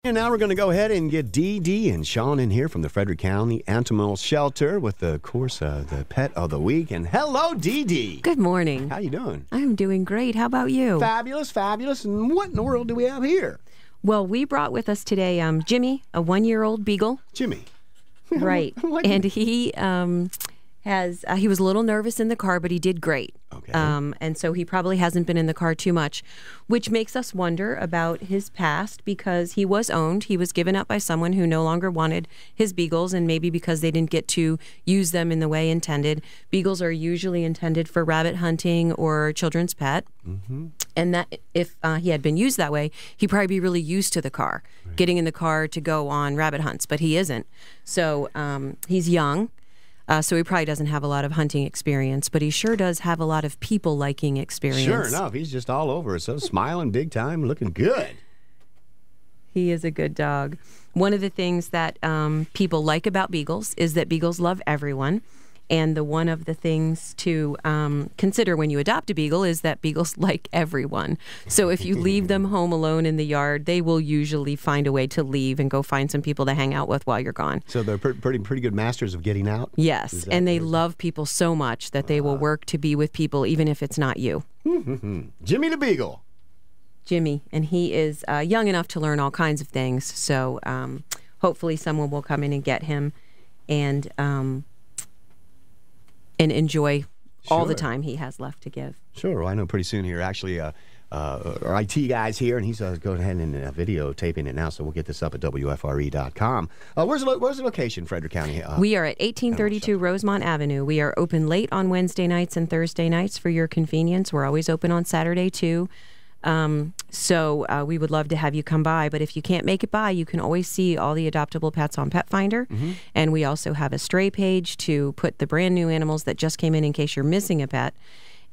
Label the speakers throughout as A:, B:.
A: And now we're going to go ahead and get Dee Dee and Sean in here from the Frederick County Animal Shelter with, of course, the pet of the week. And hello, Dee Dee.
B: Good morning.
A: How you doing?
B: I'm doing great. How about you?
A: Fabulous, fabulous. And what in the world do we have here?
B: Well, we brought with us today Jimmy, a 1-year-old beagle.
A: Jimmy.
B: Right. And he he was a little nervous in the car, but he did great.
A: Okay.
B: And so he probably hasn't been in the car too much, which makes us wonder about his past because he was owned. He was given up by someone who no longer wanted his beagles, and maybe because they didn't get to use them in the way intended. Beagles are usually intended for rabbit hunting or children's pet. Mm-hmm. And that if he had been used that way, he'd probably be really used to the car, getting in the car to go on rabbit hunts, but he isn't. So he's young. So he probably doesn't have a lot of hunting experience, but he sure does have a lot of people-liking experience.
A: Sure enough, he's just all over. So smiling big time, looking good.
B: He is a good dog. One of the things that people like about beagles is that beagles love everyone. And one of the things to consider when you adopt a beagle is that beagles like everyone. So if you leave them home alone in the yard, they will usually find a way to leave and go find some people to hang out with while you're gone.
A: So they're pretty good masters of getting out?
B: Yes, and they love people so much that they will work to be with people even if it's not you.
A: Jimmy the Beagle.
B: Jimmy, and he is young enough to learn all kinds of things. So hopefully someone will come in and get him and enjoy all the time he has left to give. Sure.
A: Well, I know pretty soon here, actually, our IT guy's here, and he's going ahead and videotaping it now, so we'll get this up at WFRE.com. Where's the location, Frederick County?
B: We are at 1832 Rosemont Avenue. We are open late on Wednesday nights and Thursday nights for your convenience. We're always open on Saturday, too. So we would love to have you come by, but if you can't make it by, you can always see all the adoptable pets on Pet Finder. Mm-hmm. And we also have a stray page to put the brand new animals that just came in case you're missing a pet.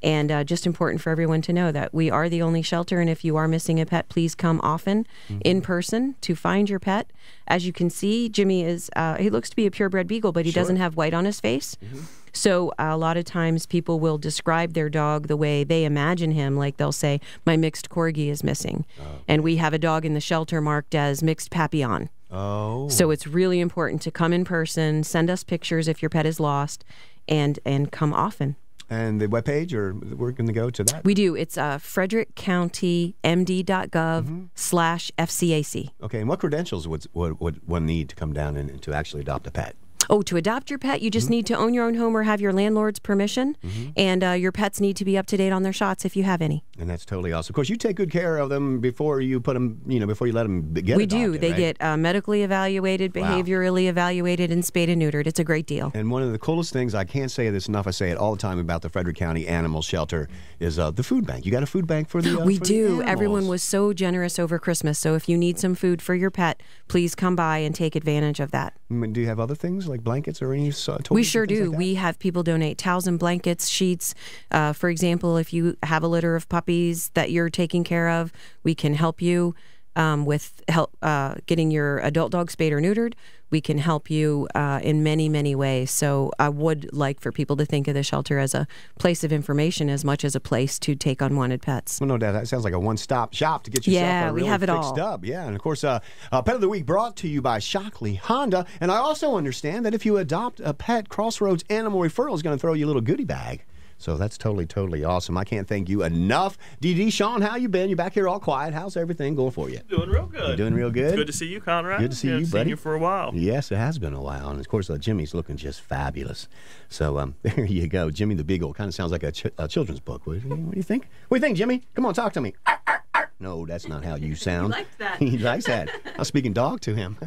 B: And just important for everyone to know that we are the only shelter, and if you are missing a pet, please come often in person to find your pet. As you can see, Jimmy he looks to be a purebred beagle, but he doesn't have white on his face. Mm-hmm. So a lot of times people will describe their dog the way they imagine him, like they'll say, my mixed corgi is missing. And we have a dog in the shelter marked as mixed papillon. Oh. So it's really important to come in person, send us pictures if your pet is lost, and come often.
A: And the webpage, or we're going to go to that?
B: We do. It's frederickcountymd.gov/FCAC.
A: Okay, and what credentials would one need to come down and to actually adopt a pet?
B: Oh, to adopt your pet, you just need to own your own home or have your landlord's permission, and your pets need to be up to date on their shots if you have any.
A: And that's totally awesome. Of course, you take good care of them before you put them, before you let them get
B: We
A: adopted,
B: do. They get medically evaluated, behaviorally evaluated, and spayed and neutered. It's a great deal.
A: And one of the coolest things, I can't say this enough, I say it all the time about the Frederick County Animal Shelter, is the food bank. You got a food bank for the
B: We
A: for
B: do.
A: the
B: Everyone was so generous over Christmas, so if you need some food for your pet, please come by and take advantage of that.
A: Do you have other things like blankets or any
B: we sure do. Like we have people donate towels and blankets, sheets. For example, if you have a litter of puppies that you're taking care of, we can help you with getting your adult dog spayed or neutered. We can help you in many, many ways. So I would like for people to think of the shelter as a place of information as much as a place to take unwanted pets.
A: Well, no doubt. That sounds like a one-stop shop to get yourself really fixed up. Yeah, and of course, Pet of the Week brought to you by Shockley Honda. And I also understand that if you adopt a pet, Crossroads Animal Referral is going to throw you a little goodie bag. So that's totally awesome. I can't thank you enough. Dee Dee, Sean, how you been? You back here all quiet. How's everything going for you?
C: Doing real good.
A: You doing real good?
C: It's good to see you, Conrad.
A: Good to see you, buddy.
C: Seen you for a while.
A: Yes, it has been a while. And, of course, Jimmy's looking just fabulous. So there you go. Jimmy the Beagle. Kind of sounds like a children's book. What do you think? What do you think, Jimmy? Come on, talk to me. No, that's not how you sound.
B: He likes that.
A: He likes that. I'm speaking dog to him.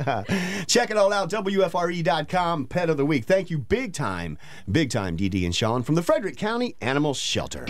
A: Check it all out, WFRE.com, Pet of the Week. Thank you big time, Dee Dee and Sean from the Frederick County Animal Shelter.